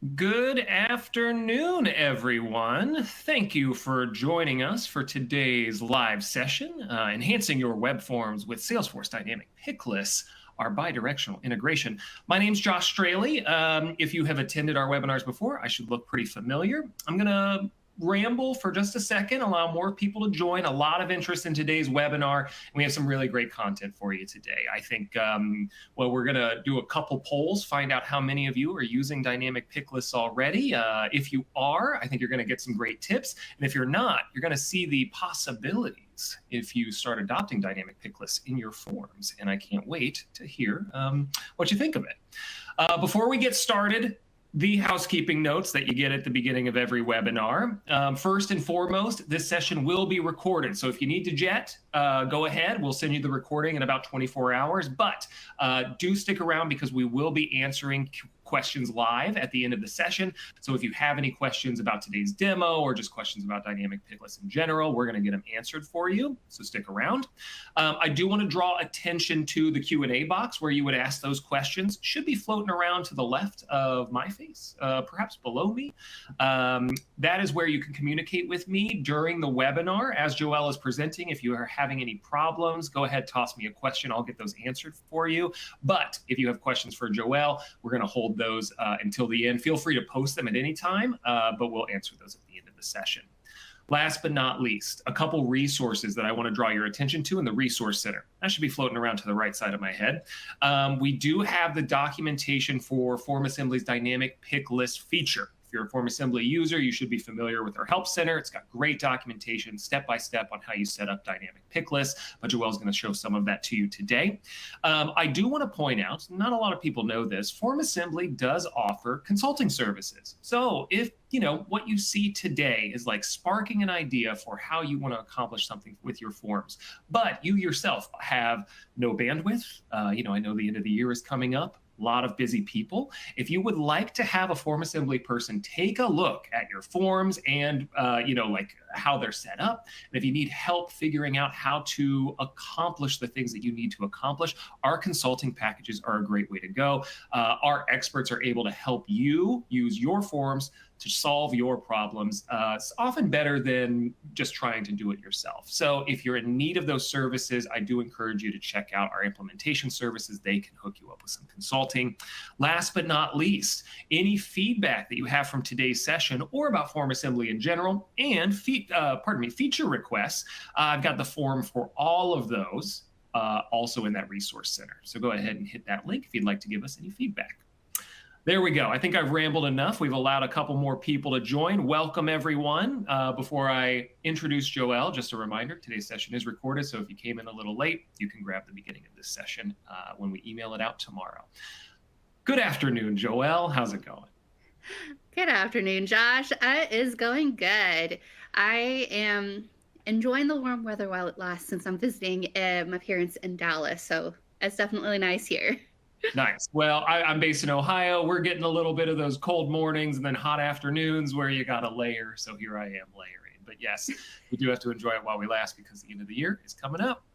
Good afternoon, everyone. Thank you for joining us for today's live session, Enhancing Your Web Forms with Salesforce Dynamic Picklists, our bi-directional integration. My name's Josh Straley. If you have attended our webinars before, I should look pretty familiar. I'm going to ramble for just a second, allow more people to join. A lot of interest in today's webinar, and we have some really great content for you today. I think, we're going to do a couple polls, find out how many of you are using dynamic pick lists already. If you are, I think you're going to get some great tips. And if you're not, you're going to see the possibilities if you start adopting dynamic pick lists in your forms. And I can't wait to hear what you think of it. Before we get started, the housekeeping notes that you get at the beginning of every webinar. First and foremost, this session will be recorded. So if you need to jet, go ahead. We'll send you the recording in about 24 hours. But do stick around because we will be answering questions live at the end of the session. So if you have any questions about today's demo or just questions about dynamic pick lists in general, we're going to get them answered for you. So stick around. I do want to draw attention to the Q&A box where you would ask those questions. Should be floating around to the left of my face, perhaps below me. That is where you can communicate with me during the webinar as Joelle is presenting. If you are having any problems, go ahead, toss me a question. I'll get those answered for you. But if you have questions for Joelle, we're going to hold those until the end. Feel free to post them at any time, but we'll answer those at the end of the session. Last but not least, a couple resources that I want to draw your attention to in the Resource Center. That should be floating around to the right side of my head. We do have the documentation for FormAssembly's dynamic pick list feature. If you're a FormAssembly user, you should be familiar with our Help Center. It's got great documentation, step-by-step on how you set up dynamic pick lists, but Joelle's going to show some of that to you today. I do want to point out, not a lot of people know this, FormAssembly does offer consulting services. So if what you see today is like sparking an idea for how you want to accomplish something with your forms, but you yourself have no bandwidth. I know the end of the year is coming up. A lot of busy people. If you would like to have a FormAssembly person take a look at your forms and, like how they're set up, and if you need help figuring out how to accomplish the things that you need to accomplish, our consulting packages are a great way to go. Our experts are able to help you use your forms to solve your problems. It's often better than just trying to do it yourself. So if you're in need of those services, I do encourage you to check out our implementation services. They can hook you up with some consulting. Last but not least, any feedback that you have from today's session or about FormAssembly in general, and feature requests, I've got the form for all of those also in that Resource Center. So go ahead and hit that link if you'd like to give us any feedback. There we go. I think I've rambled enough. We've allowed a couple more people to join. Welcome, everyone. Before I introduce Joelle, just a reminder, today's session is recorded, so if you came in a little late, you can grab the beginning of this session when we email it out tomorrow. Good afternoon, Joelle. How's it going? Good afternoon, Josh. It is going good. I am enjoying the warm weather while it lasts since I'm visiting my parents in Dallas, so it's definitely nice here. Nice. Well, I'm based in Ohio. We're getting a little bit of those cold mornings and then hot afternoons where you got to layer. So here I am layering. But yes, we do have to enjoy it while we last because the end of the year is coming up.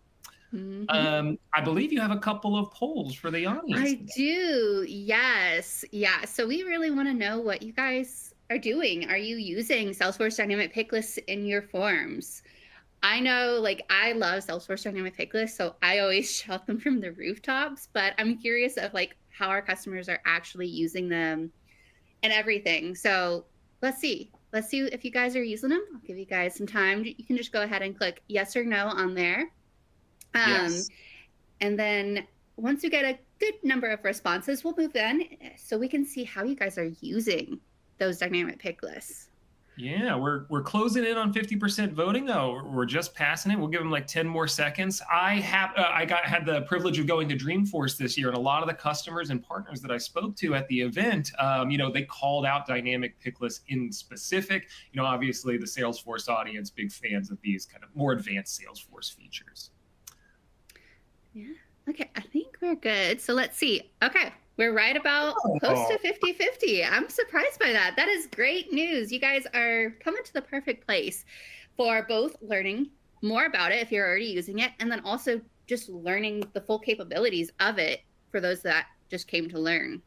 Mm-hmm. I believe you have a couple of polls for the audience. I do. Yes. Yeah. So we really want to know what you guys are doing. Are you using Salesforce Dynamic Picklists in your forms? I know, I love Salesforce Dynamic Picklists, so I always shout them from the rooftops, but I'm curious of, how our customers are actually using them and everything. So let's see. Let's see if you guys are using them. I'll give you guys some time. You can just go ahead and click yes or no on there. Yes. And then once you get a good number of responses, we'll move in so we can see how you guys are using those dynamic pick lists. Yeah, we're closing in on 50% voting though. We're just passing it. We'll give them 10 more seconds. I had the privilege of going to Dreamforce this year, and a lot of the customers and partners that I spoke to at the event, they called out dynamic pick lists in specific. Obviously the Salesforce audience, big fans of these kind of more advanced Salesforce features. Yeah. Okay, I think we're good. So let's see. Okay. We're right about close to 50-50. I'm surprised by that. That is great news. You guys are coming to the perfect place for both learning more about it if you're already using it, and then also just learning the full capabilities of it for those that just came to learn.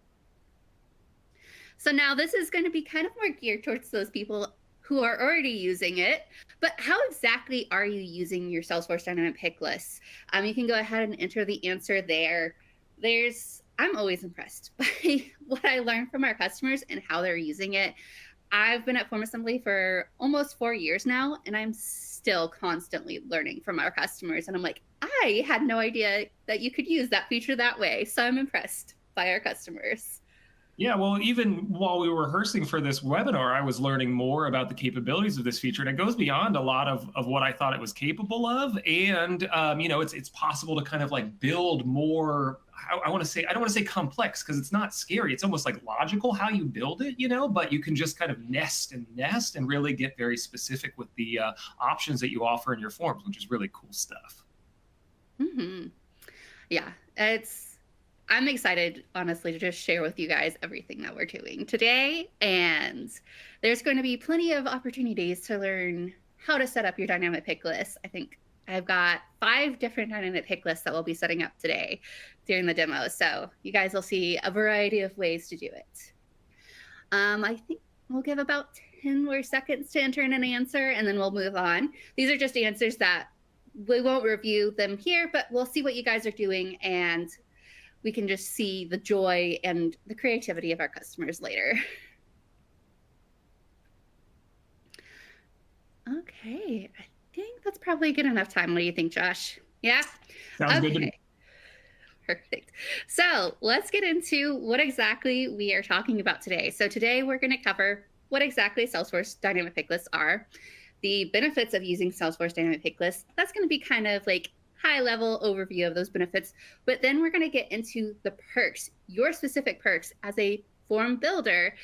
So now this is going to be kind of more geared towards those people who are already using it, but how exactly are you using your Salesforce Dynamic Pick Lists? You can go ahead and enter the answer there. I'm always impressed by what I learned from our customers and how they're using it. I've been at FormAssembly for almost 4 years now, and I'm still constantly learning from our customers. And I'm like, I had no idea that you could use that feature that way. So I'm impressed by our customers. Yeah, well, even while we were rehearsing for this webinar, I was learning more about the capabilities of this feature, and it goes beyond a lot of what I thought it was capable of. And it's possible to kind of like build more. I don't want to say complex, because it's not scary. It's almost like logical how you build it, but you can just kind of nest and really get very specific with the options that you offer in your forms, which is really cool stuff. Mm-hmm. Yeah, I'm excited, honestly, to just share with you guys everything that we're doing today. And there's going to be plenty of opportunities to learn how to set up your dynamic pick list. I think I've got 5 different dynamic pick lists that we'll be setting up today during the demo. So you guys will see a variety of ways to do it. I think we'll give about 10 more seconds to enter in an answer, and then we'll move on. These are just answers that we won't review them here, but we'll see what you guys are doing, and we can just see the joy and the creativity of our customers later. Okay, I think that's probably good enough time. What do you think, Josh? Yeah? Sounds good to me. Perfect. So let's get into what exactly we are talking about today. So today we're going to cover what exactly Salesforce Dynamic Picklists are, the benefits of using Salesforce Dynamic Picklists. That's going to be kind of like high-level overview of those benefits, but then we're going to get into the perks, your specific perks as a form builder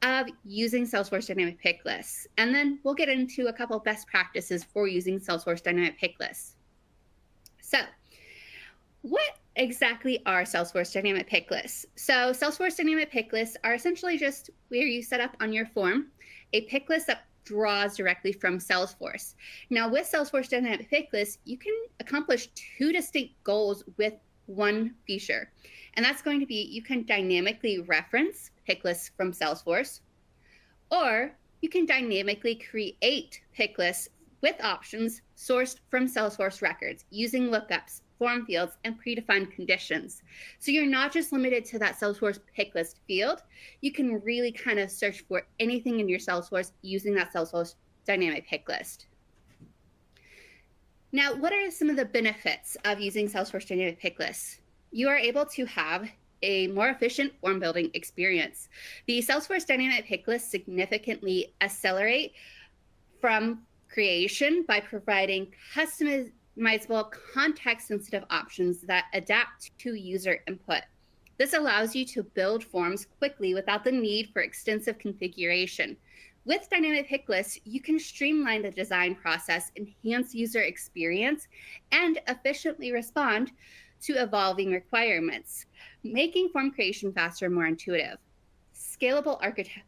of using Salesforce Dynamic Pick Lists. And then we'll get into a couple best practices for using Salesforce Dynamic Pick Lists. So what exactly are Salesforce Dynamic Pick Lists? So Salesforce Dynamic Pick Lists are essentially just where you set up on your form a pick list that draws directly from Salesforce. Now, with Salesforce Dynamic Pick Lists, you can accomplish 2 distinct goals with one feature. And that's going to be you can dynamically reference pick lists from Salesforce, or you can dynamically create pick lists with options sourced from Salesforce records using lookups, form fields, and predefined conditions. So you're not just limited to that Salesforce pick list field. You can really kind of search for anything in your Salesforce using that Salesforce dynamic pick list. Now, what are some of the benefits of using Salesforce dynamic pick lists? You are able to have a more efficient form building experience. The Salesforce dynamic pick lists significantly accelerate from creation by providing customizable, context-sensitive options that adapt to user input. This allows you to build forms quickly without the need for extensive configuration. With dynamic pick lists, you can streamline the design process, enhance user experience, and efficiently respond to evolving requirements, making form creation faster and more intuitive. Scalable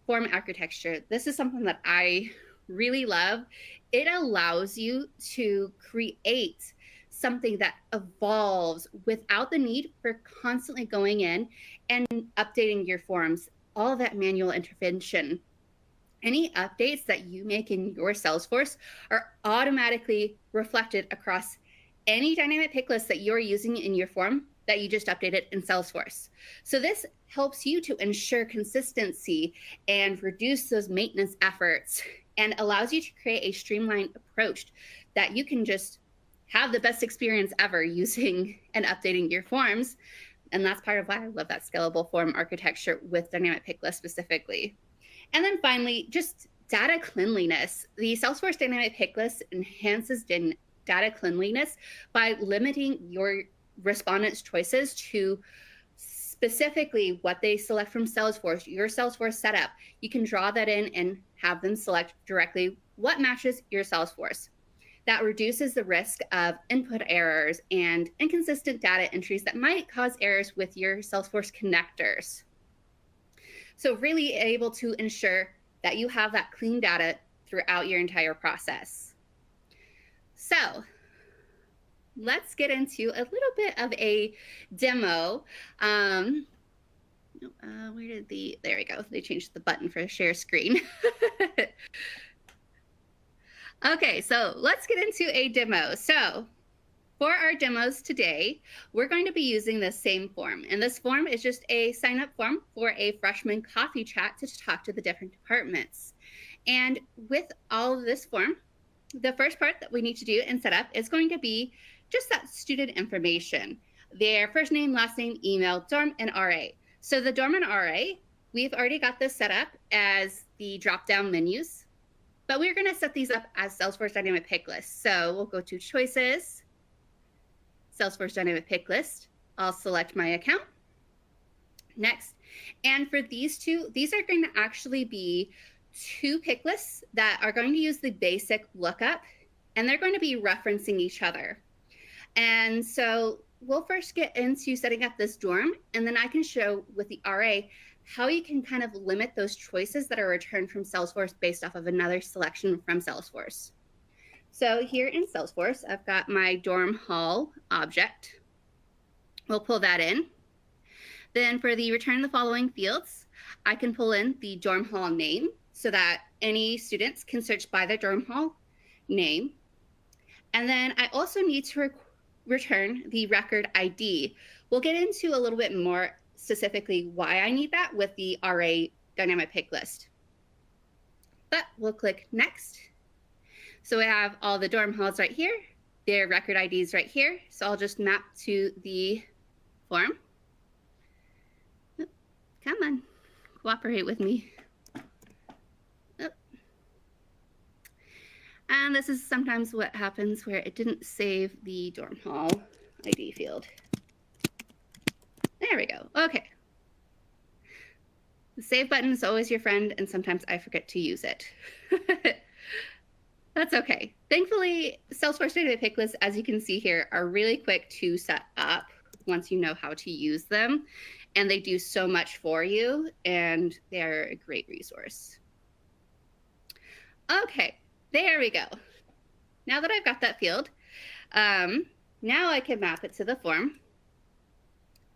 form architecture. This is something that I really love. It allows you to create something that evolves without the need for constantly going in and updating your forms, all of that manual intervention. Any updates that you make in your Salesforce are automatically reflected across any dynamic pick list that you're using in your form that you just updated in Salesforce. So this helps you to ensure consistency and reduce those maintenance efforts, and allows you to create a streamlined approach that you can just have the best experience ever using and updating your forms. And that's part of why I love that scalable form architecture with dynamic pick lists specifically. And then finally, just data cleanliness. The Salesforce dynamic pick list enhances data cleanliness by limiting your respondents' choices to specifically what they select from Salesforce, your Salesforce setup. You can draw that in and have them select directly what matches your Salesforce. That reduces the risk of input errors and inconsistent data entries that might cause errors with your Salesforce connectors. So really able to ensure that you have that clean data throughout your entire process. So let's get into a little bit of a demo. Where did there we go. They changed the button for share screen. Okay, so let's get into a demo. So for our demos today, we're going to be using the same form. And this form is just a sign-up form for a freshman coffee chat to talk to the different departments. And with all of this form, the first part that we need to do and set up is going to be just that student information, their first name, last name, email, dorm, and RA. So the dorm and RA, we've already got this set up as the drop-down menus, but we're going to set these up as Salesforce Dynamic Picklists. So we'll go to Choices, Salesforce Dynamic Picklist. I'll select my account. Next. And for these two, these are going to actually be two pick lists that are going to use the basic lookup, and they're going to be referencing each other. And so we'll first get into setting up this dorm, and then I can show with the RA how you can kind of limit those choices that are returned from Salesforce based off of another selection from Salesforce. So here in Salesforce, I've got my dorm hall object. We'll pull that in. Then for the return the following fields, I can pull in the dorm hall name so that any students can search by their dorm hall name. And then I also need to return the record ID. We'll get into a little bit more specifically why I need that with the RA dynamic pick list. But we'll click next. So we have all the dorm halls right here, their record IDs right here. So I'll just map to the form. Come on, cooperate with me. And this is sometimes what happens where it didn't save the dorm hall ID field. There we go. Okay. The save button is always your friend, and sometimes I forget to use it. That's okay. Thankfully, Salesforce Dynamic Picklists, as you can see here, are really quick to set up once you know how to use them. And they do so much for you, and they're a great resource. Okay. There we go. Now that I've got that field, now I can map it to the form,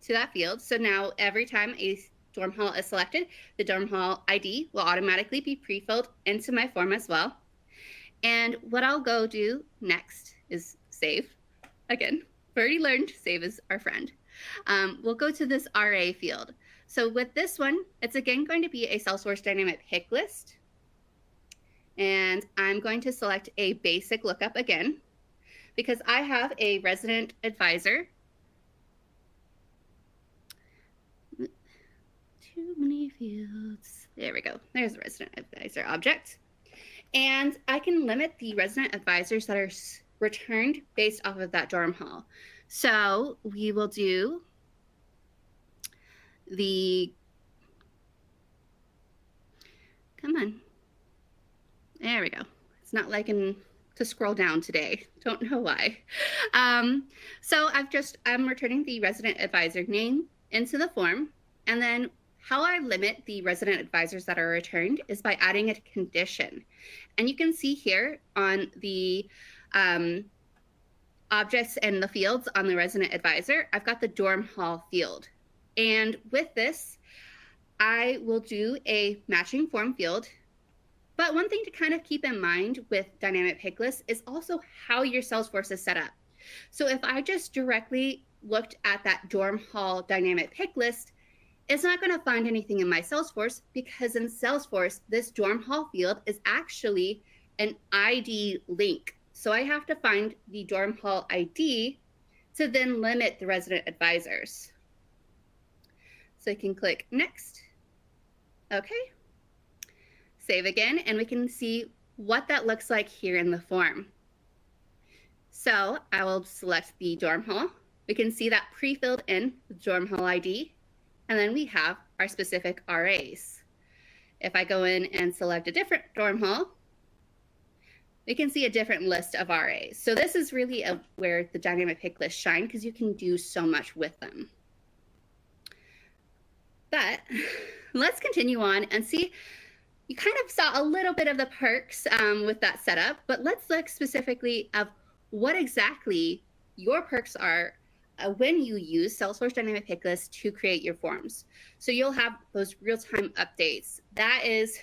to that field. So now every time a dorm hall is selected, the dorm hall ID will automatically be pre-filled into my form as well. And what I'll go do next is save. Again, we already learned save is our friend. We'll go to this RA field. So with this one, it's again going to be a Salesforce Dynamic Pick List. And I'm going to select a basic lookup again, because I have a resident advisor. Too many fields. There we go. There's the resident advisor object. And I can limit the resident advisors that are returned based off of that dorm hall. So we will do the, come on. There we go. It's not liking to scroll down today. Don't know why. So I'm returning the resident advisor name into the form. And then how I limit the resident advisors that are returned is by adding a condition. And you can see here on the objects and the fields on the resident advisor, I've got the dorm hall field. And with this, I will do a matching form field. But one thing to kind of keep in mind with dynamic pick lists is also how your Salesforce is set up. So if I just directly looked at that dorm hall dynamic pick list, it's not going to find anything in my Salesforce, because in Salesforce, this dorm hall field is actually an ID link. So I have to find the dorm hall ID to then limit the resident advisors. So I can click next. Okay. Save again, and we can see what that looks like here in the form. So I will select the dorm hall. We can see that pre-filled in the dorm hall ID, and then we have our specific RAs. If I go in and select a different dorm hall, we can see a different list of RAs. So this is really where the dynamic pick lists shine, because you can do so much with them. But let's continue on and see. You kind of saw a little bit of the perks with that setup, but let's look specifically of what exactly your perks are when you use Salesforce Dynamic Picklists to create your forms. So you'll have those real-time updates. That is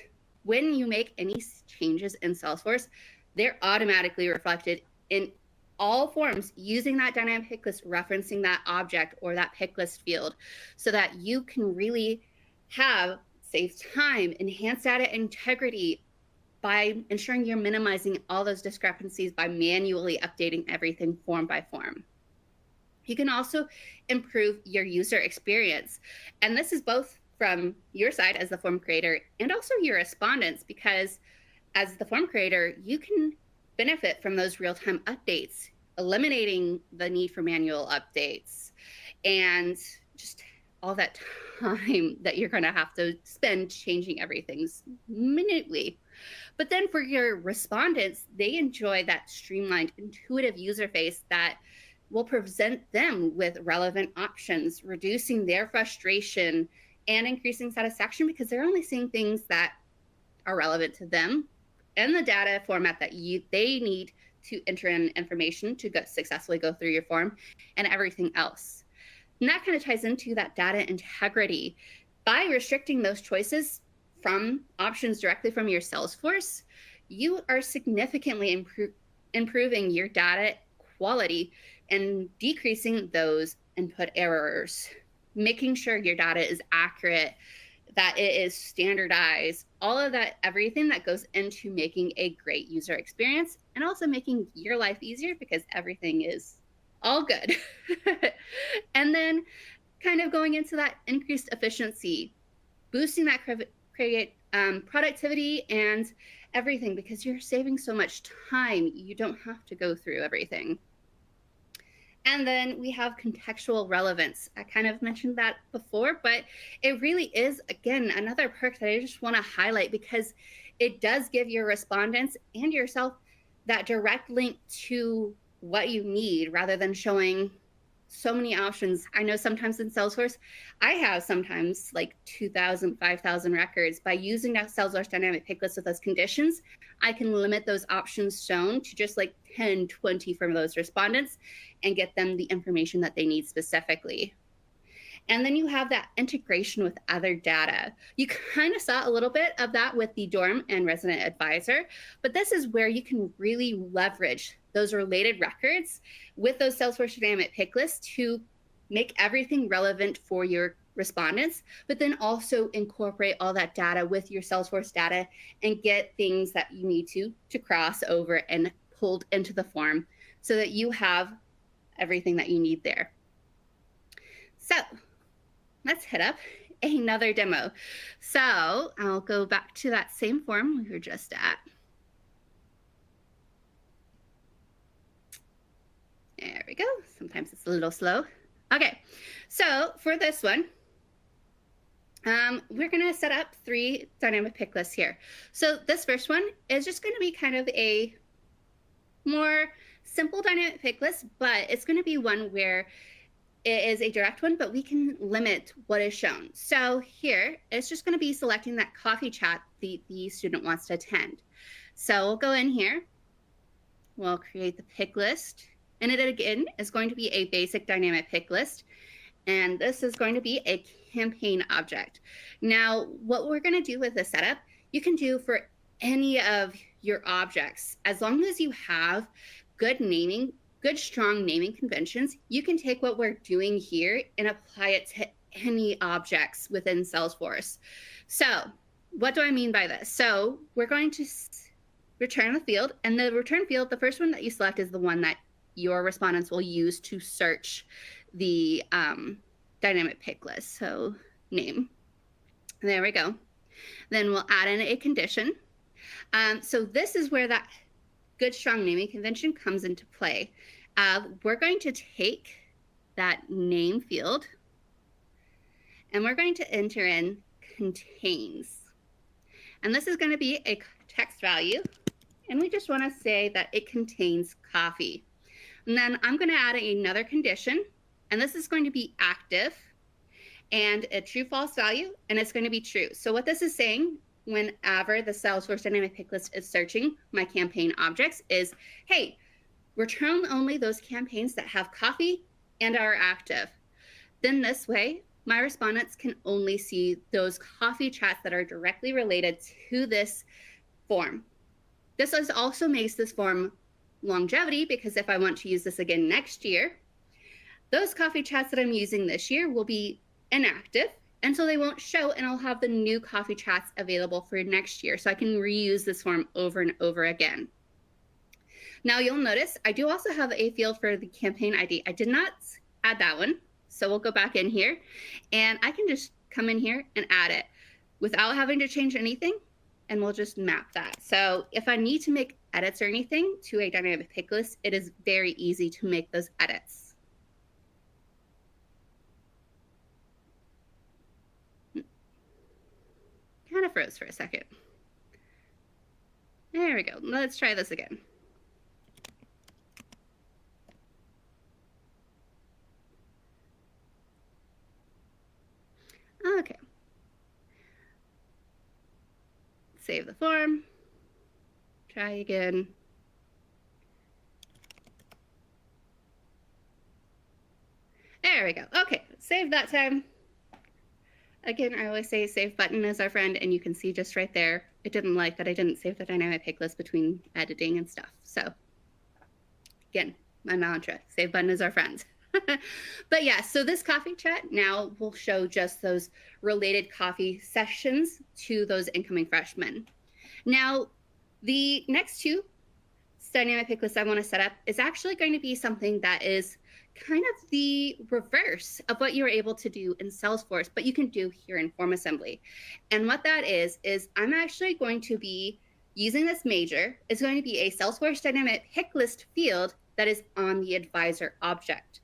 when you make any changes in Salesforce, they're automatically reflected in all forms using that dynamic pick list, referencing that object or that pick list field, so that you can really save time, enhance data integrity by ensuring you're minimizing all those discrepancies by manually updating everything form by form. You can also improve your user experience. And this is both from your side as the form creator and also your respondents, because as the form creator, you can benefit from those real-time updates, eliminating the need for manual updates and just all that time that you're going to have to spend changing everything minutely. But then for your respondents, they enjoy that streamlined, intuitive user face that will present them with relevant options, reducing their frustration and increasing satisfaction, because they're only seeing things that are relevant to them and the data format that they need to enter in information to successfully go through your form and everything else. And that kind of ties into that data integrity. By restricting those choices from options directly from your Salesforce, you are significantly improving your data quality and decreasing those input errors, making sure your data is accurate, that it is standardized, all of that, everything that goes into making a great user experience, and also making your life easier because everything is all good. And then kind of going into that increased efficiency, boosting that productivity and everything, because you're saving so much time. You don't have to go through everything. And then we have contextual relevance. I kind of mentioned that before, but it really is, again, another perk that I just want to highlight, because it does give your respondents and yourself that direct link to what you need, rather than showing so many options. I know sometimes in Salesforce, I have sometimes like 2,000, 5,000 records. By using that Salesforce Dynamic Picklists with those conditions, I can limit those options shown to just like 10, 20 from those respondents and get them the information that they need specifically. And then you have that integration with other data. You kind of saw a little bit of that with the dorm and resident advisor, but this is where you can really leverage those related records with those Salesforce Dynamic Picklists to make everything relevant for your respondents, but then also incorporate all that data with your Salesforce data and get things that you need to cross over and pulled into the form so that you have everything that you need there. So let's hit up another demo. So I'll go back to that same form we were just at. There we go. Sometimes it's a little slow. Okay, so for this one, we're going to set up 3 dynamic pick lists here. So this first one is just going to be kind of a more simple dynamic pick list, but it's going to be one where it is a direct one, but we can limit what is shown. So here, it's just going to be selecting that coffee chat the student wants to attend. So we'll go in here. We'll create the pick list. And it, again, is going to be a basic dynamic pick list. And this is going to be a campaign object. Now, what we're going to do with this setup, you can do for any of your objects. As long as you have good naming, good, strong naming conventions, you can take what we're doing here and apply it to any objects within Salesforce. So what do I mean by this? So we're going to return the field, and the return field, the first one that you select is the one that your respondents will use to search the dynamic pick list. So name. There we go. Then we'll add in a condition. So this is where that good, strong naming convention comes into play. We're going to take that name field and we're going to enter in contains. And this is going to be a text value. And we just want to say that it contains coffee. And then I'm going to add another condition, and this is going to be active and a true false value, and it's going to be true. So what this is saying, whenever the Salesforce Dynamic Picklist is searching my campaign objects, is, hey, return only those campaigns that have coffee and are active. Then this way, my respondents can only see those coffee chats that are directly related to this form. This also makes this form longevity, because if I want to use this again next year, those coffee chats that I'm using this year will be inactive, and so they won't show, and I'll have the new coffee chats available for next year, so I can reuse this form over and over again. Now you'll notice I do also have a field for the campaign ID. I did not add that one, so we'll go back in here, and I can just come in here and add it without having to change anything, and we'll just map that. So if I need to make edits or anything to a dynamic pick list, it is very easy to make those edits. Kind of froze for a second. There we go. Let's try this again. Okay. Save the form. Try again. There we go. Okay, save that time. Again, I always say save button is our friend, and you can see just right there, it didn't like that I didn't save the dynamic pick list between editing and stuff. So again, my mantra, save button is our friend. But yeah, so this coffee chat now will show just those related coffee sessions to those incoming freshmen. Now, the next two dynamic pick lists I want to set up is actually going to be something that is kind of the reverse of what you were able to do in Salesforce, but you can do here in FormAssembly. And what that is I'm actually going to be using this major. It's going to be a Salesforce Dynamic Pick List field that is on the advisor object.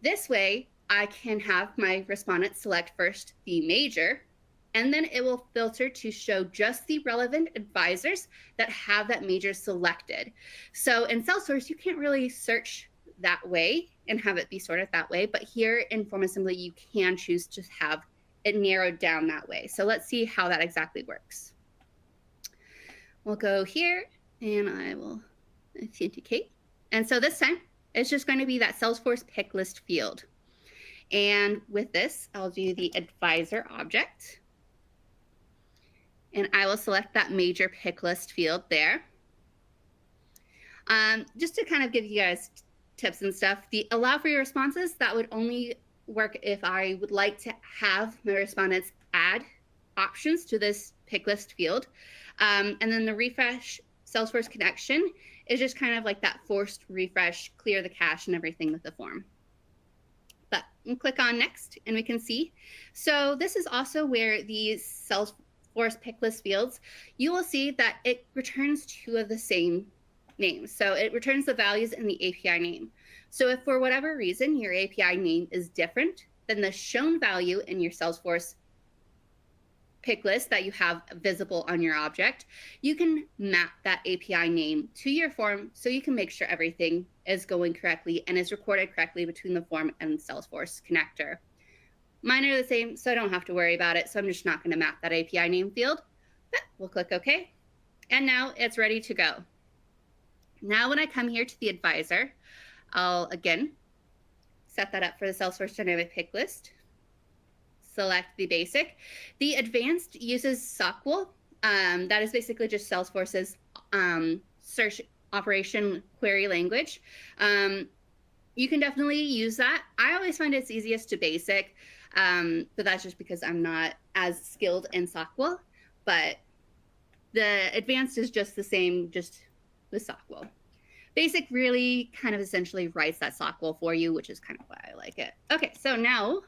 This way, I can have my respondent select first the major, and then it will filter to show just the relevant advisors that have that major selected. So in Salesforce, you can't really search that way and have it be sorted that way, but here in FormAssembly, you can choose to have it narrowed down that way. So let's see how that exactly works. We'll go here, and I will authenticate. And so this time, it's just going to be that Salesforce pick list field. And with this, I'll do the advisor object. And I will select that major pick list field there. Just to kind of give you guys tips and stuff, the allow for your responses, that would only work if I would like to have my respondents add options to this pick list field. And then the refresh Salesforce connection is just kind of like that forced refresh, clear the cache and everything with the form. But we'll click on next and we can see. So this is also where the Salesforce pick list fields, you will see that it returns two of the same names. So it returns the values in the API name. So if for whatever reason your API name is different than the shown value in your Salesforce pick list that you have visible on your object, you can map that API name to your form so you can make sure everything is going correctly and is recorded correctly between the form and Salesforce connector. Mine are the same, so I don't have to worry about it. So I'm just not going to map that API name field, but we'll click OK. And now it's ready to go. Now, when I come here to the advisor, I'll again set that up for the Salesforce Dynamic Pick List. Select the basic. The advanced uses SOQL. That is basically just Salesforce's search operation query language. You can definitely use that. I always find it's easiest to basic, but that's just because I'm not as skilled in SOQL. But the advanced is just the same, just with SOQL. Basic really kind of essentially writes that SOQL for you, which is kind of why I like it. Okay, so now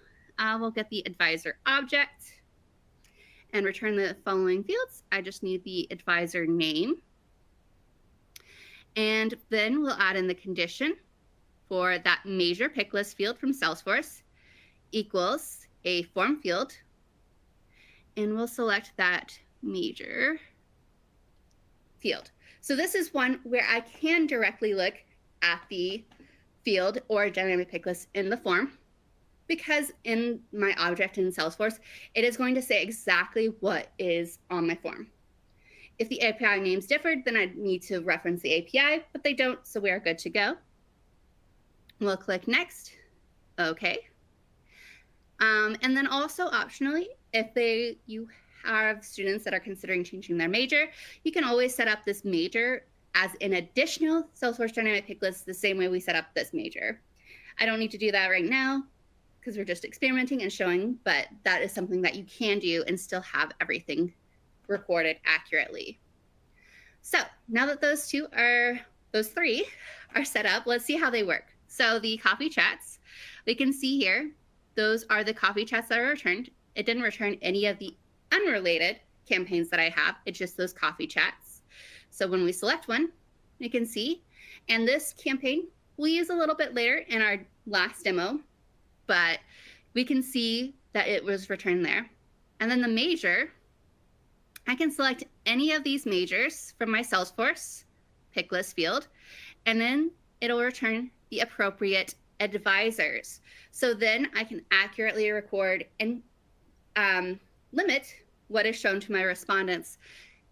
we'll get the advisor object and return the following fields. I just need the advisor name. And then we'll add in the condition for that major pick list field from Salesforce equals a form field. And we'll select that major field. So this is one where I can directly look at the field or dynamic pick list in the form, because in my object in Salesforce, it is going to say exactly what is on my form. If the API names differed, then I need to reference the API, but they don't, so we're good to go. We'll click next, Okay. And then also optionally, if you have students that are considering changing their major, you can always set up this major as an additional Salesforce Dynamic Picklist the same way we set up this major. I don't need to do that right now because we're just experimenting and showing, but that is something that you can do and still have everything recorded accurately. So now that those three are set up, let's see how they work. So the coffee chats, we can see here, those are the coffee chats that are returned. It didn't return any of the unrelated campaigns that I have. It's just those coffee chats. So when we select one, you can see, and this campaign we'll use a little bit later in our last demo, but we can see that it was returned there. And then the major, I can select any of these majors from my Salesforce pick list field, and then it'll return the appropriate advisors. So then I can accurately record and limit what is shown to my respondents,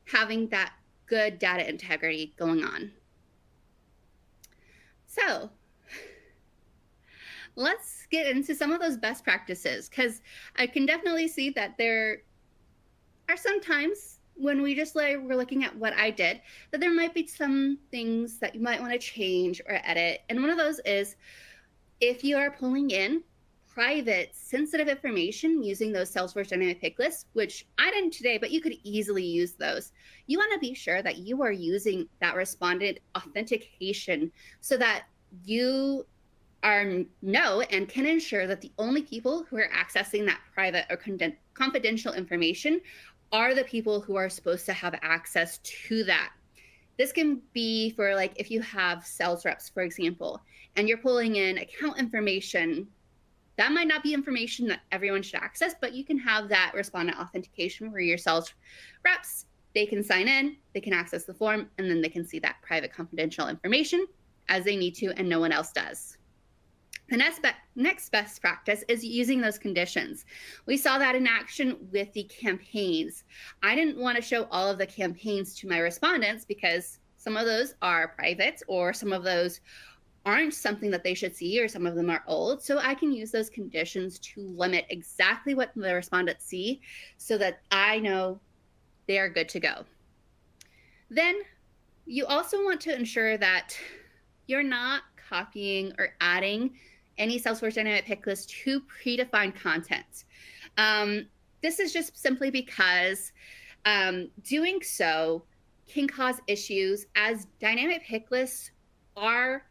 having that good data integrity going on. So let's get into some of those best practices, because I can definitely see that there are some times when we're looking at what I did, that there might be some things that you might want to change or edit. And one of those is if you are pulling in private sensitive information using those Salesforce Dynamic Picklists, which I didn't today, but you could easily use those. You want to be sure that you are using that respondent authentication so that you know and can ensure that the only people who are accessing that private or confidential information are the people who are supposed to have access to that. This can be for, like, if you have sales reps, for example, and you're pulling in account information, that might not be information that everyone should access, but you can have that respondent authentication where your sales reps, they can sign in, they can access the form, and then they can see that private confidential information as they need to, and no one else does. The next best practice is using those conditions. We saw that in action with the campaigns. I didn't want to show all of the campaigns to my respondents because some of those are private, or some of those aren't something that they should see, or some of them are old. So I can use those conditions to limit exactly what the respondents see so that I know they are good to go. Then you also want to ensure that you're not copying or adding any Salesforce Dynamic Picklist to predefined content. This is just simply because doing so can cause issues, as dynamic picklists are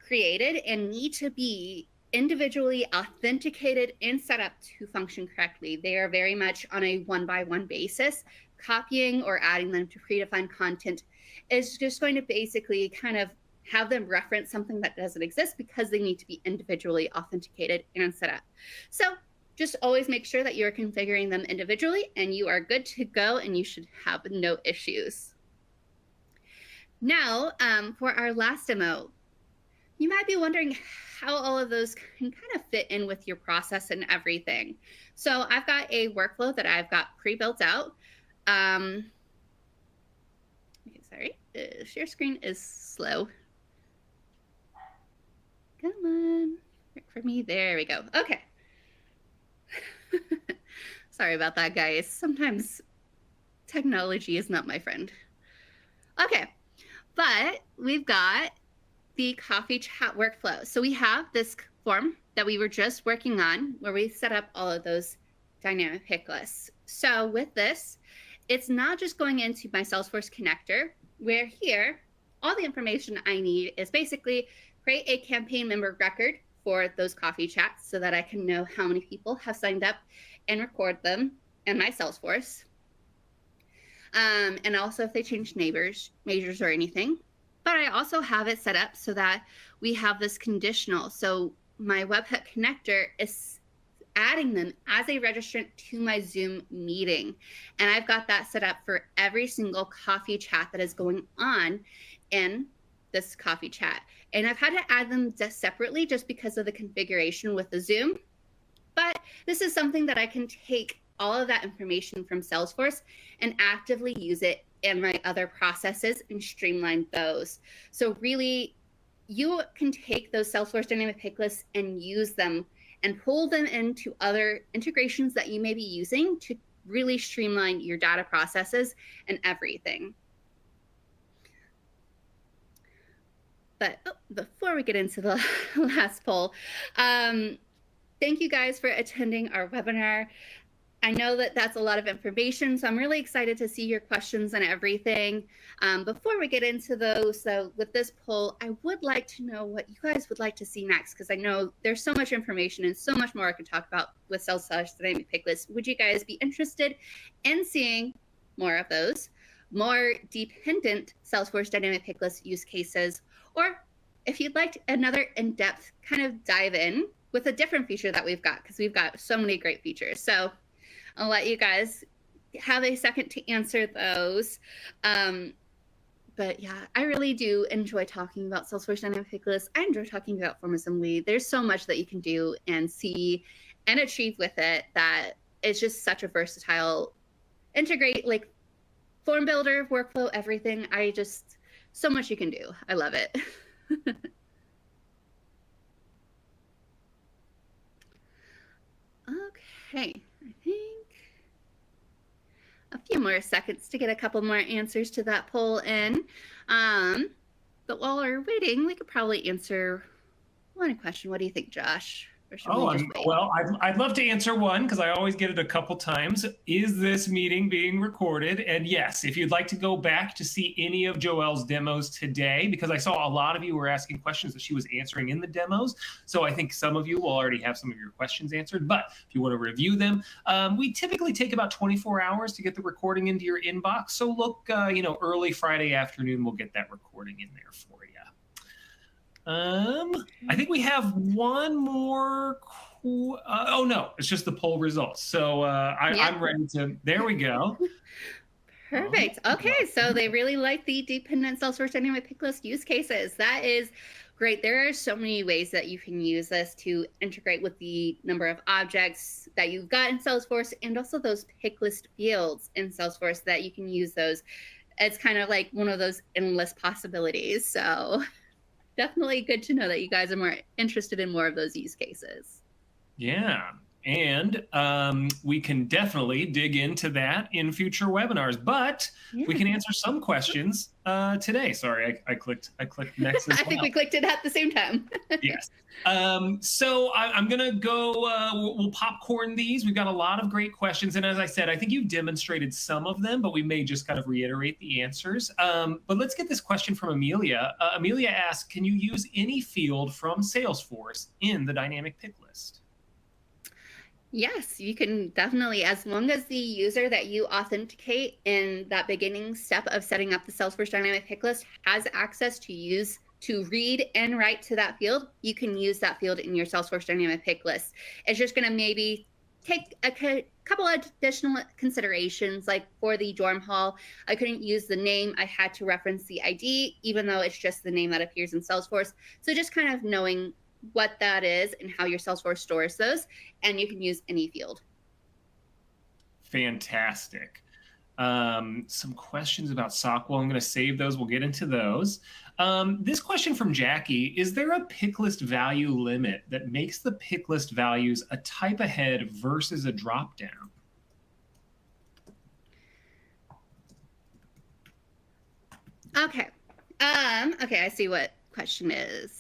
created and need to be individually authenticated and set up to function correctly. They are very much on a one-by-one basis. Copying or adding them to predefined content is just going to basically kind of have them reference something that doesn't exist because they need to be individually authenticated and set up. So just always make sure that you're configuring them individually and you are good to go, and you should have no issues. Now, for our last demo, you might be wondering how all of those can kind of fit in with your process and everything. So I've got a workflow that I've got pre-built out. Okay, sorry, share screen is slow. Come on, work for me. There we go. Okay. Sorry about that, guys. Sometimes technology is not my friend. Okay, but we've got the coffee chat workflow. So we have this form that we were just working on where we set up all of those dynamic pick lists. So with this, it's not just going into my Salesforce connector, where here, all the information I need is basically create a campaign member record for those coffee chats so that I can know how many people have signed up and record them in my Salesforce. And also if they change majors or anything. But I also have it set up so that we have this conditional. So my webhook connector is adding them as a registrant to my Zoom meeting. And I've got that set up for every single coffee chat that is going on in this coffee chat. And I've had to add them just separately just because of the configuration with the Zoom. But this is something that I can take all of that information from Salesforce and actively use it in my other processes and streamline those. So really, you can take those Salesforce Dynamic Picklists and use them and pull them into other integrations that you may be using to really streamline your data processes and everything. But before we get into the last poll, thank you guys for attending our webinar. I know that that's a lot of information, so I'm really excited to see your questions and everything. Before we get into those, though, with this poll, I would like to know what you guys would like to see next, because I know there's so much information and so much more I could talk about with Salesforce Dynamic Picklists. Would you guys be interested in seeing more of those, more dependent Salesforce Dynamic Picklist use cases, or if you'd like another in-depth kind of dive in with a different feature that we've got, because we've got so many great features. So I'll let you guys have a second to answer those. But yeah, I really do enjoy talking about Salesforce Dynamic Picklists. I enjoy talking about FormAssembly. There's so much that you can do and see and achieve with it that it's just such a versatile, integrate, like form builder, workflow, everything. So much you can do. I love it. Okay, I think a few more seconds to get a couple more answers to that poll in. But while we're waiting, we could probably answer one question. What do you think, Josh? Or should we just wait? Well, I'd love to answer one because I always get it a couple times. Is this meeting being recorded? And yes, if you'd like to go back to see any of Joelle's demos today, because I saw a lot of you were asking questions that she was answering in the demos. So I think some of you will already have some of your questions answered. But if you want to review them, we typically take about 24 hours to get the recording into your inbox. So look, early Friday afternoon, we'll get that recording in there for you. I think we have one more. Oh no, it's just the poll results. So I'm ready to. There we go. Perfect. Okay, so they really like the dependent Salesforce Dynamic Picklist use cases. That is great. There are so many ways that you can use this to integrate with the number of objects that you've got in Salesforce, and also those picklist fields in Salesforce that you can use those. It's kind of like one of those endless possibilities. So definitely good to know that you guys are more interested in more of those use cases. Yeah, and we can definitely dig into that in future webinars, but we can answer some questions today. Sorry, I clicked next as well. I think we clicked it at the same time. Yes. So I'm going to go, we'll popcorn these. We've got a lot of great questions. And as I said, I think you've demonstrated some of them, but we may just kind of reiterate the answers. But let's get this question from Amelia. Amelia asks, can you use any field from Salesforce in the dynamic pick list? Yes, you can definitely, as long as the user that you authenticate in that beginning step of setting up the Salesforce Dynamic Picklist has access to read and write to that field, you can use that field in your Salesforce Dynamic Picklist. It's just going to maybe take a couple of additional considerations, like for the dorm hall, I couldn't use the name. I had to reference the ID, even though it's just the name that appears in Salesforce. So just kind of knowing what that is and how your Salesforce stores those, and you can use any field. Fantastic. Some questions about SOC. Well, I'm going to save those. We'll get into those. This question from Jackie, is there a pick list value limit that makes the pick list values a type ahead versus a drop down? Okay. Okay, I see what question is.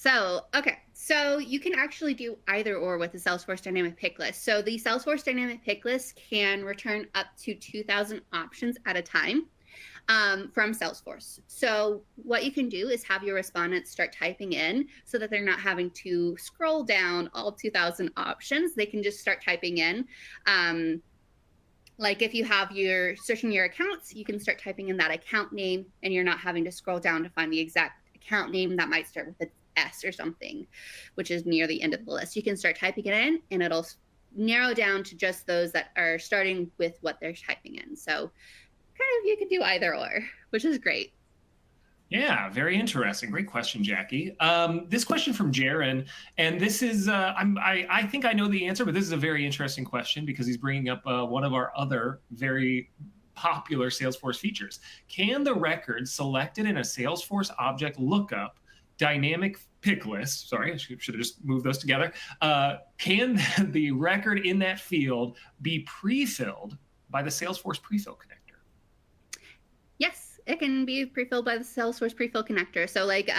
So you can actually do either or with the Salesforce Dynamic Pick List. So the Salesforce Dynamic Pick List can return up to 2,000 options at a time from Salesforce. So what you can do is have your respondents start typing in so that they're not having to scroll down all 2,000 options. They can just start typing in. Like if you have your searching your accounts, you can start typing in that account name, and you're not having to scroll down to find the exact account name that might start with an S or something, which is near the end of the list. You can start typing it in, and it'll narrow down to just those that are starting with what they're typing in. So kind of you could do either or, which is great. Yeah, very interesting. Great question, Jackie. This question from Jaron, and this is, I think I know the answer, but this is a very interesting question because he's bringing up one of our other very popular Salesforce features. Can the record selected in a Salesforce object lookup dynamic pick list, sorry, I should have just moved those together, can the record in that field be pre-filled by the Salesforce pre-fill connector? Yes, it can be pre-filled by the Salesforce pre-fill connector. So like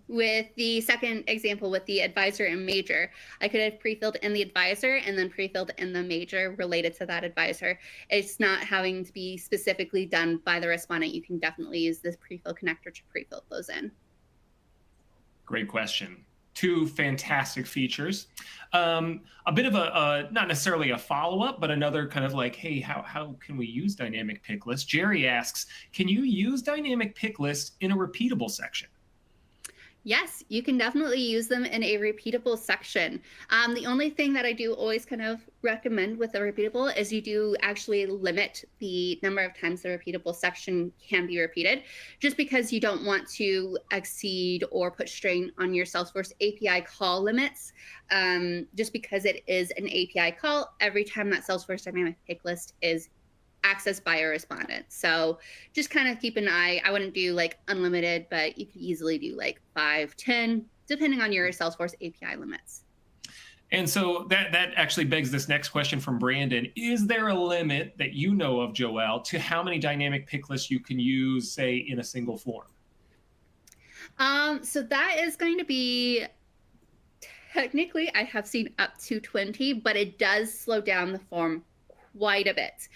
with the second example with the advisor and major, I could have pre-filled in the advisor and then pre-filled in the major related to that advisor. It's not having to be specifically done by the respondent. You can definitely use this pre-fill connector to pre-fill those in. Great question. Two fantastic features. A bit of a not necessarily a follow-up, but another kind of like, hey, how can we use dynamic pick lists? Jerry asks, can you use dynamic pick lists in a repeatable section? Yes, you can definitely use them in a repeatable section. The only thing that I do always kind of recommend with a repeatable is you do actually limit the number of times the repeatable section can be repeated, just because you don't want to exceed or put strain on your Salesforce API call limits. Just because it is an API call, every time that Salesforce Dynamic Pick List is accessed by a respondent. So just kind of keep an eye. I wouldn't do like unlimited, but you could easily do like 5, 10, depending on your Salesforce API limits. And so that actually begs this next question from Brandon. Is there a limit that you know of, Joelle, to how many dynamic pick lists you can use, say, in a single form? So that is going to be, technically, I have seen up to 20, but it does slow down the form quite a bit.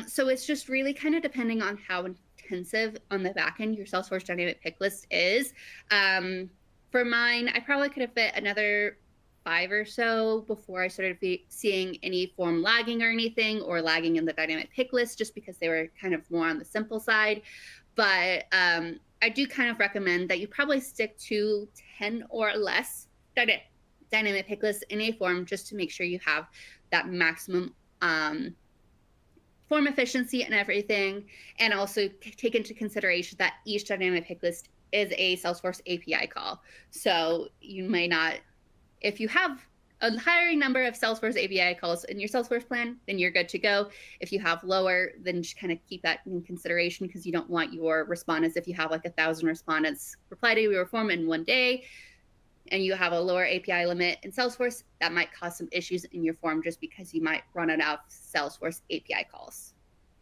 So it's just really kind of depending on how intensive on the back end your Salesforce Dynamic Pick List is. For mine, I probably could have fit another 5 or so before I started seeing any form lagging or anything, or lagging in the Dynamic Pick List, just because they were kind of more on the simple side. But I do kind of recommend that you probably stick to 10 or less Dynamic Pick Lists in a form, just to make sure you have that maximum form efficiency and everything, and also take into consideration that each dynamic pick list is a Salesforce API call. So you may not, if you have a higher number of Salesforce API calls in your Salesforce plan, then you're good to go. If you have lower, then just kind of keep that in consideration, because you don't want your respondents, if you have like 1,000 respondents reply to your form in one day, and you have a lower API limit in Salesforce, that might cause some issues in your form, just because you might run out of Salesforce API calls.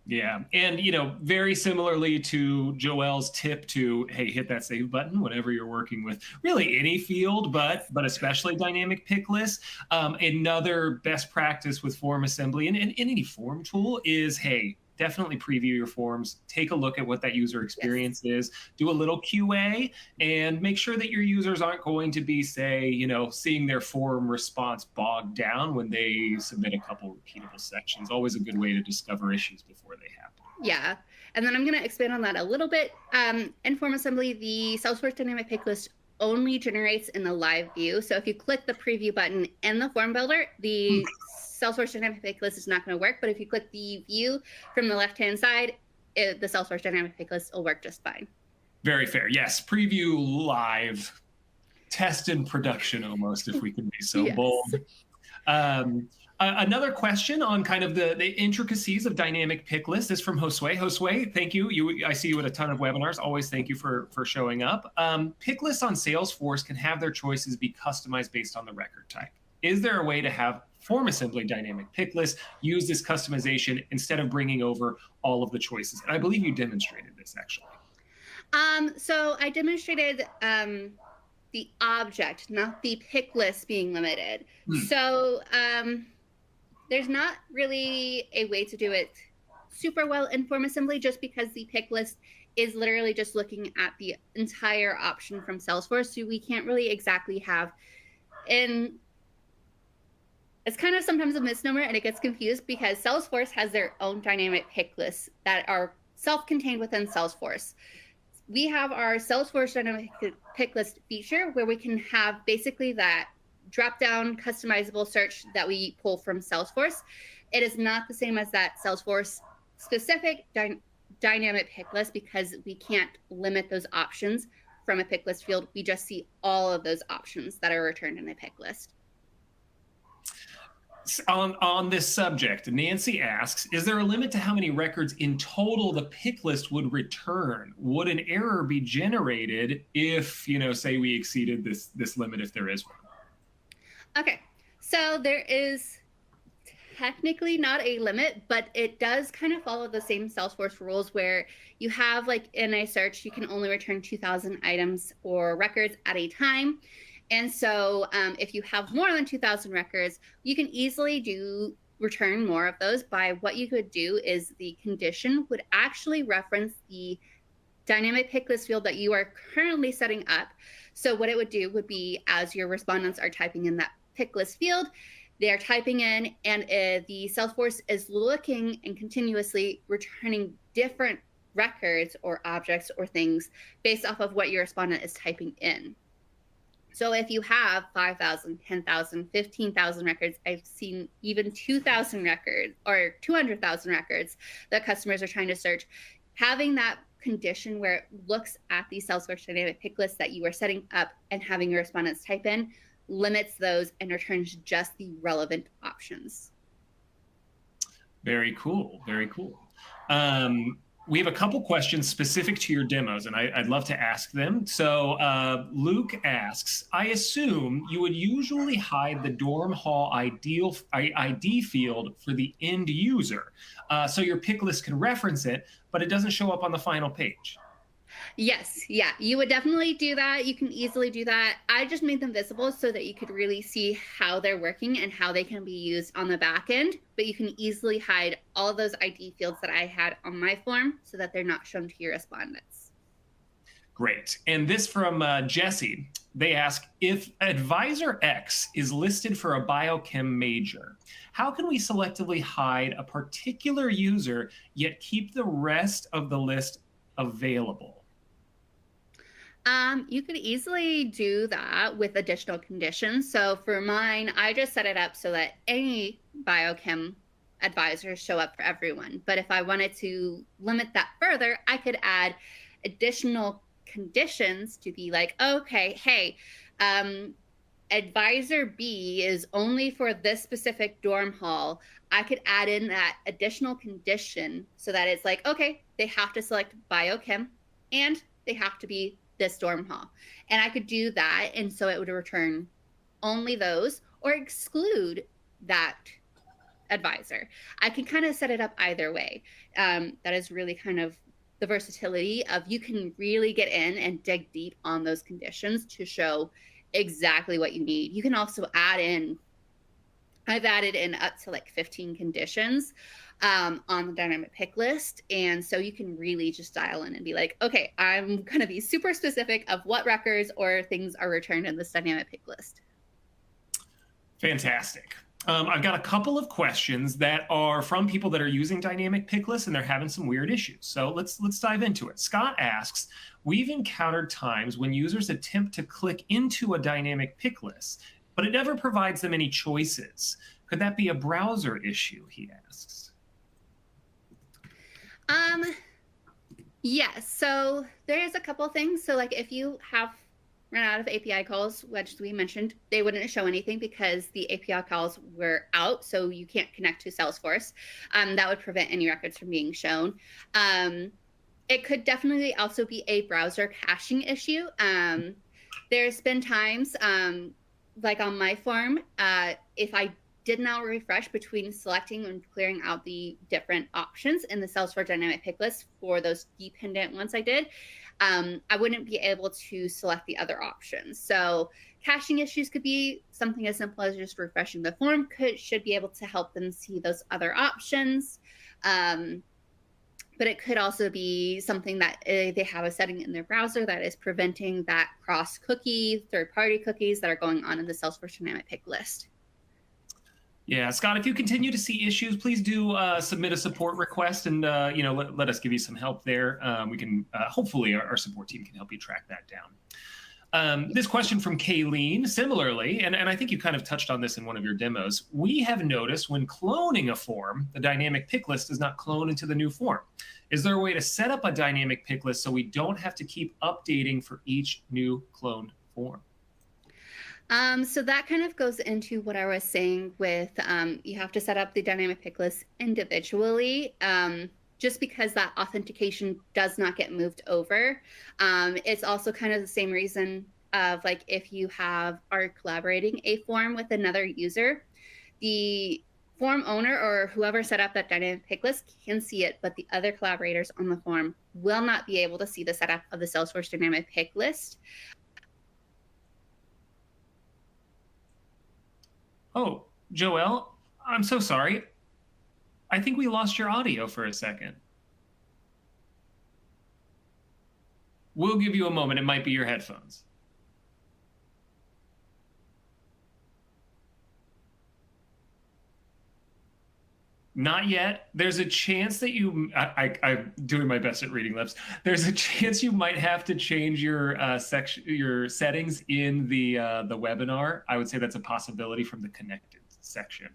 Yeah. And, very similarly to Joelle's tip to, hey, hit that save button whenever you're working with really any field, but especially dynamic pick lists. Another best practice with FormAssembly and any form tool is, hey, definitely preview your forms, take a look at what that user experience is, do a little QA, and make sure that your users aren't going to be, say, seeing their form response bogged down when they submit a couple repeatable sections. Always a good way to discover issues before they happen. Yeah. And then I'm going to expand on that a little bit. In FormAssembly, the Salesforce Dynamic Pick List only generates in the live view. So if you click the preview button in the form builder, the Salesforce Dynamic Pick List is not going to work. But if you click the view from the left-hand side, the Salesforce Dynamic Pick List will work just fine. Very fair. Yes. Preview live. Test in production almost, if we can be so bold. Another question on kind of the intricacies of dynamic pick lists is from Josue. Josue, thank you. I see you at a ton of webinars. Always thank you for showing up. Pick lists on Salesforce can have their choices be customized based on the record type. Is there a way to have FormAssembly dynamic pick lists use this customization instead of bringing over all of the choices? And I believe you demonstrated this, actually. So I demonstrated the object, not the pick list being limited. So there's not really a way to do it super well in FormAssembly, just because the pick list is literally just looking at the entire option from Salesforce. So we can't really exactly have, and it's kind of sometimes a misnomer and it gets confused, because Salesforce has their own dynamic pick lists that are self-contained within Salesforce. We have our Salesforce Dynamic Pick List feature, where we can have basically that drop-down customizable search that we pull from Salesforce. It is not the same as that Salesforce-specific dynamic pick list, because we can't limit those options from a pick list field. We just see all of those options that are returned in a pick list. On this subject, Nancy asks, is there a limit to how many records in total the pick list would return? Would an error be generated if, say we exceeded this limit, if there is one? Okay, so there is technically not a limit, but it does kind of follow the same Salesforce rules where you have, like in a search, you can only return 2,000 items or records at a time. And so if you have more than 2,000 records, you can easily return more of those by what you could do is the condition would actually reference the dynamic pick list field that you are currently setting up. So what it would do would be, as your respondents are typing in that pick list field, they're typing in, and the Salesforce is looking and continuously returning different records or objects or things based off of what your respondent is typing in. So if you have 5,000, 10,000, 15,000 records, I've seen even 2,000 records or 200,000 records that customers are trying to search, having that condition where it looks at the Salesforce Dynamic Pick List that you are setting up and having your respondents type in limits those and returns just the relevant options. Very cool. Very cool. We have a couple questions specific to your demos, and I'd love to ask them. So Luke asks, I assume you would usually hide the dorm hall ID field for the end user, so your pick list can reference it, but it doesn't show up on the final page. Yes, yeah, you would definitely do that. You can easily do that. I just made them visible so that you could really see how they're working and how they can be used on the back end, but you can easily hide all of those ID fields that I had on my form so that they're not shown to your respondents. Great. And this from Jesse. They ask, if Advisor X is listed for a biochem major, how can we selectively hide a particular user yet keep the rest of the list available? You could easily do that with additional conditions. So for mine, I just set it up so that any biochem advisors show up for everyone. But if I wanted to limit that further, I could add additional conditions to be like, okay, hey, advisor B is only for this specific dorm hall. I could add in that additional condition so that it's like, okay, they have to select biochem and they have to be this dorm hall. And I could do that. And so it would return only those or exclude that advisor. I can kind of set it up either way. That is really kind of the versatility of you can really get in and dig deep on those conditions to show exactly what you need. You can also add in, I've added in up to like 15 conditions on the dynamic pick list. And so you can really just dial in and be like, okay, I'm going to be super specific of what records or things are returned in this dynamic pick list. Fantastic. I've got a couple of questions that are from people that are using dynamic pick lists and they're having some weird issues. So let's dive into it. Scott asks, we've encountered times when users attempt to click into a dynamic pick list, but it never provides them any choices. Could that be a browser issue, he asks? Yes. So there's a couple things. So like if you have run out of API calls, which we mentioned, they wouldn't show anything because the API calls were out. So you can't connect to Salesforce. That would prevent any records from being shown. It could definitely also be a browser caching issue. There's been times, like on my form, if I did not refresh between selecting and clearing out the different options in the Salesforce Dynamic Pick List for those dependent ones I did, I wouldn't be able to select the other options. So caching issues could be something as simple as just refreshing the form should be able to help them see those other options. But it could also be something that they have a setting in their browser that is preventing that cross-cookie, third-party cookies that are going on in the Salesforce Dynamic Pick List. Yeah, Scott, if you continue to see issues, please do submit a support request and let us give you some help there. We can hopefully our support team can help you track that down. This question from Kayleen, similarly, and I think you kind of touched on this in one of your demos. We have noticed when cloning a form, the dynamic pick list does not clone into the new form. Is there a way to set up a dynamic pick list so we don't have to keep updating for each new cloned form? So that kind of goes into what I was saying with you have to set up the dynamic pick list individually. Just because that authentication does not get moved over. It's also kind of the same reason of like if you are collaborating a form with another user, the form owner or whoever set up that dynamic pick list can see it, but the other collaborators on the form will not be able to see the setup of the Salesforce dynamic pick list. Oh, Joelle, I'm so sorry. I think we lost your audio for a second. We'll give you a moment. It might be your headphones. Not yet. There's a chance that I'm doing my best at reading lips. There's a chance you might have to change your your settings in the webinar. I would say that's a possibility from the connected section.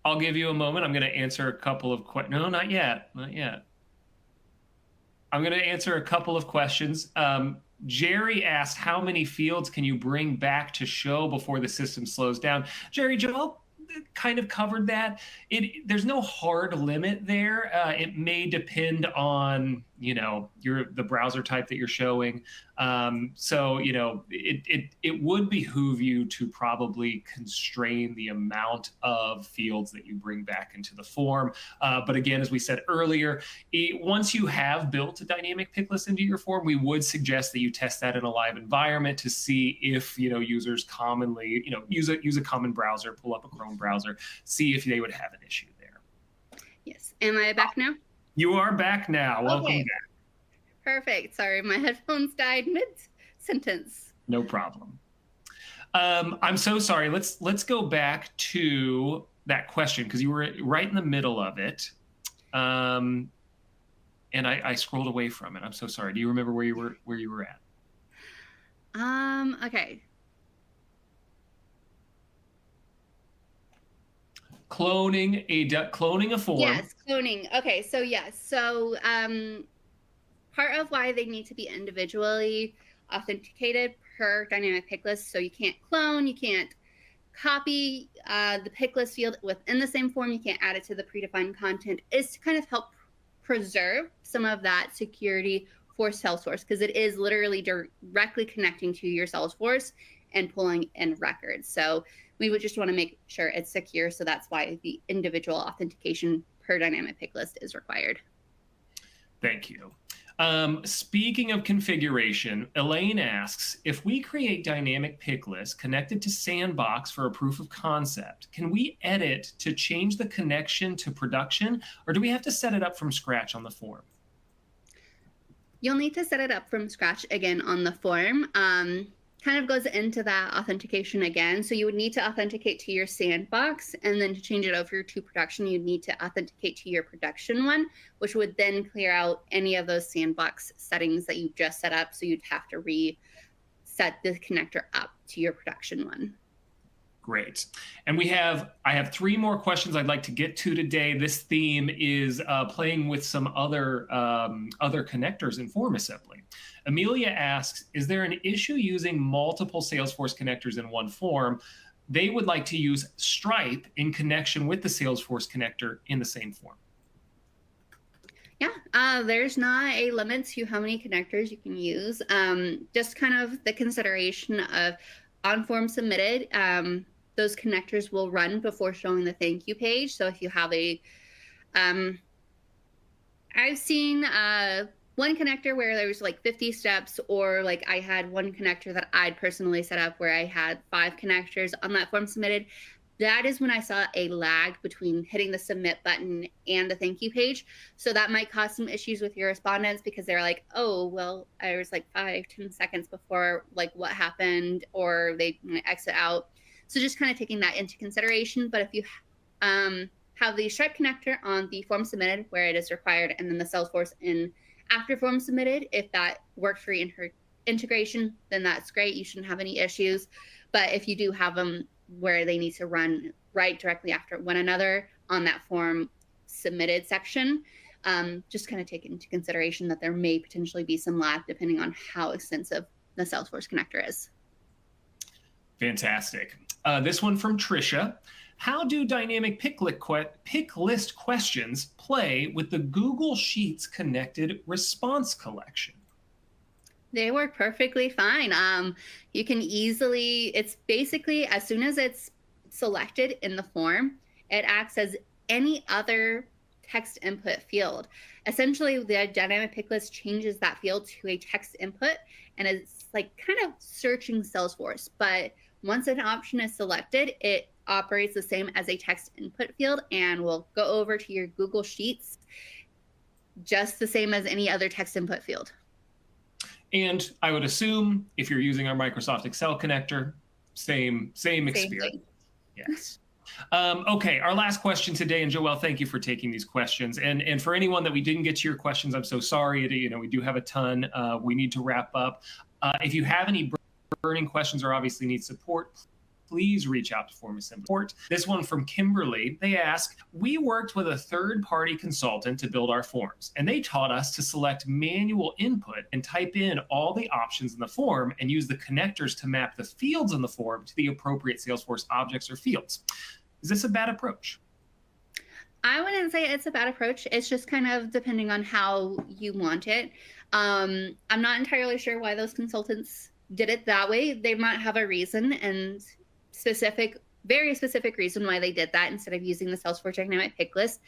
I'll give you a moment. I'm going to answer a couple of questions. No, not yet. Not yet. I'm going to answer a couple of questions. Jerry asked, how many fields can you bring back to show before the system slows down? Jerry, Joelle kind of covered that. There's no hard limit there. It may depend on, the browser type that you're showing. So, it would behoove you to probably constrain the amount of fields that you bring back into the form. But again, as we said earlier, once you have built a dynamic pick list into your form, we would suggest that you test that in a live environment to see if, users commonly, use a common browser, pull up a Chrome browser, see if they would have an issue there. Yes. Am I back now? You are back now. Welcome back. Perfect. Sorry, my headphones died mid-sentence. No problem. I'm so sorry. Let's go back to that question because you were right in the middle of it, and I scrolled away from it. I'm so sorry. Do you remember where you were at? Okay. Cloning a form. Yes, cloning. Okay, so yes. So part of why they need to be individually authenticated per dynamic pick list. So you can't clone, you can't copy the pick list field within the same form, you can't add it to the predefined content, is to kind of help preserve some of that security for Salesforce, because it is literally directly connecting to your Salesforce and pulling in records. So we would just want to make sure it's secure. So that's why the individual authentication per dynamic pick list is required. Thank you. Speaking of configuration, Elaine asks, if we create dynamic pick lists connected to Sandbox for a proof of concept, can we edit to change the connection to production, or do we have to set it up from scratch on the form? You'll need to set it up from scratch again on the form. Kind of goes into that authentication again. So you would need to authenticate to your Sandbox, and then to change it over to production, you'd need to authenticate to your production one, which would then clear out any of those Sandbox settings that you just set up. So you'd have to reset the connector up to your production one. Great. And I have 3 more questions I'd like to get to today. This theme is playing with some other connectors in FormAssembly. Amelia asks, is there an issue using multiple Salesforce connectors in one form? They would like to use Stripe in connection with the Salesforce connector in the same form. Yeah, there's not a limit to how many connectors you can use. Just kind of the consideration of on form submitted, those connectors will run before showing the thank you page. So if you have I've seen one connector where there was like 50 steps, or like I had one connector that I'd personally set up where I had 5 connectors on that form submitted. That is when I saw a lag between hitting the submit button and the thank you page. So that might cause some issues with your respondents, because they're like, oh, well, I was like 5-10 seconds before like what happened, or they exit out. So just kind of taking that into consideration. But if you have the Stripe connector on the form submitted where it is required, and then the Salesforce in after form submitted, if that worked for your integration, then that's great. You shouldn't have any issues. But if you do have them where they need to run right directly after one another on that form submitted section, Just kind of take into consideration that there may potentially be some lag depending on how extensive the Salesforce connector is. Fantastic. This one from Trisha. How do dynamic pick list questions play with the Google Sheets connected response collection? They work perfectly fine. You can easily, it's basically as soon as it's selected in the form, it acts as any other text input field. Essentially, the dynamic pick list changes that field to a text input, and it's like kind of searching Salesforce. But once an option is selected, it operates the same as a text input field and will go over to your Google Sheets just the same as any other text input field. And I would assume if you're using our Microsoft Excel connector, same experience. Yes. Okay, our last question today, and Joelle, thank you for taking these questions. And for anyone that we didn't get to your questions, I'm so sorry. We do have a ton. We need to wrap up. If you have any burning questions or obviously need support, please reach out to FormAssembly Support. This one from Kimberly, they ask, we worked with a third-party consultant to build our forms, and they taught us to select manual input and type in all the options in the form and use the connectors to map the fields in the form to the appropriate Salesforce objects or fields. Is this a bad approach? I wouldn't say it's a bad approach. It's just kind of depending on how you want it. I'm not entirely sure why those consultants did it that way. They might have a reason, and very specific reason why they did that instead of using the Salesforce Dynamic Picklist.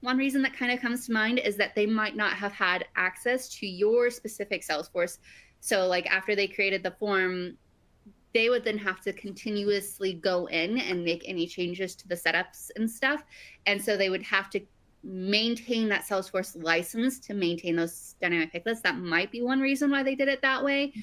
One reason that kind of comes to mind is that they might not have had access to your specific Salesforce. So like after they created the form, they would then have to continuously go in and make any changes to the setups and stuff. And so they would have to maintain that Salesforce license to maintain those dynamic pick lists. That might be one reason why they did it that way.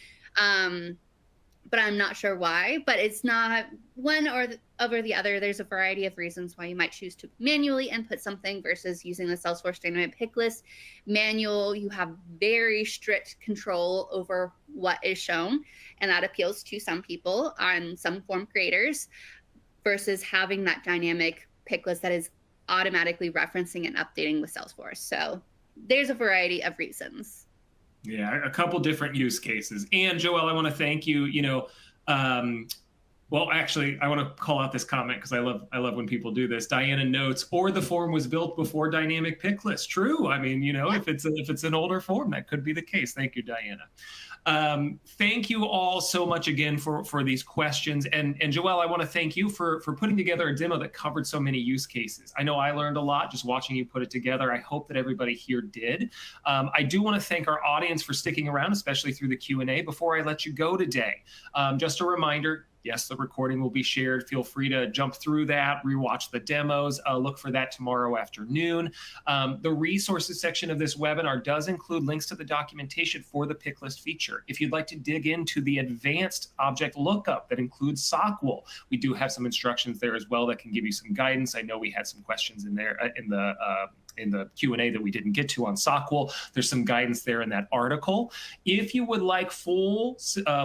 But I'm not sure why. But it's not one or over the other. There's a variety of reasons why you might choose to manually input something versus using the Salesforce Dynamic Picklist. Manual, you have very strict control over what is shown, and that appeals to some people on some form creators, versus having that dynamic pick list that is automatically referencing and updating with Salesforce. So there's a variety of reasons. Yeah, a couple different use cases. And Joelle, I want to thank you. Well, actually, I want to call out this comment because I love when people do this. Diana notes, or the form was built before dynamic pick list. True. I mean, if it's an older form, that could be the case. Thank you, Diana. Thank you all so much again for these questions. And Joelle, I want to thank you for putting together a demo that covered so many use cases. I know I learned a lot just watching you put it together. I hope that everybody here did. I do want to thank our audience for sticking around, especially through the Q&A. Before I let you go today, just a reminder, yes, the recording will be shared. Feel free to jump through that, rewatch the demos. Look for that tomorrow afternoon. The resources section of this webinar does include links to the documentation for the pick list feature. If you'd like to dig into the advanced object lookup that includes SOQL, we do have some instructions there as well that can give you some guidance. I know we had some questions in there in the Q&A that we didn't get to on SOQL. There's some guidance there in that article. If you would like full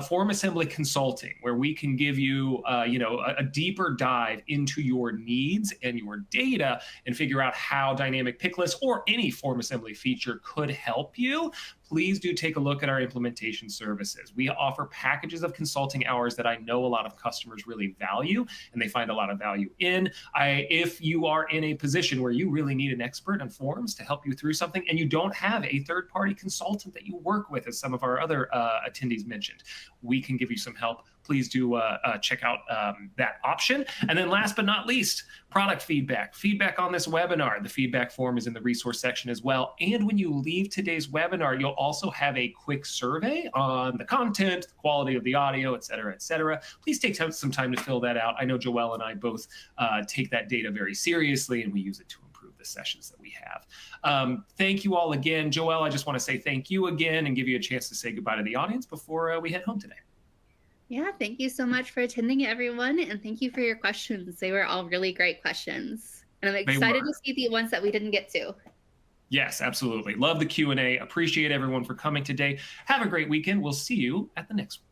form assembly consulting, where we can give you, a deeper dive into your needs and your data and figure out how dynamic pick lists or any form assembly feature could help you, please do take a look at our implementation services. We offer packages of consulting hours that I know a lot of customers really value and they find a lot of value in. If you are in a position where you really need an expert on forms to help you through something and you don't have a third-party consultant that you work with, as some of our other attendees mentioned, we can give you some help. Please do check out that option. And then last but not least, product feedback. Feedback on this webinar. The feedback form is in the resource section as well. And when you leave today's webinar, you'll also have a quick survey on the content, the quality of the audio, et cetera, et cetera. Please take some time to fill that out. I know Joelle and I both take that data very seriously, and we use it to improve the sessions that we have. Thank you all again. Joelle, I just want to say thank you again and give you a chance to say goodbye to the audience before we head home today. Yeah, thank you so much for attending, everyone, and thank you for your questions. They were all really great questions, and I'm excited to see the ones that we didn't get to. Yes, absolutely. Love the Q&A. Appreciate everyone for coming today. Have a great weekend. We'll see you at the next one.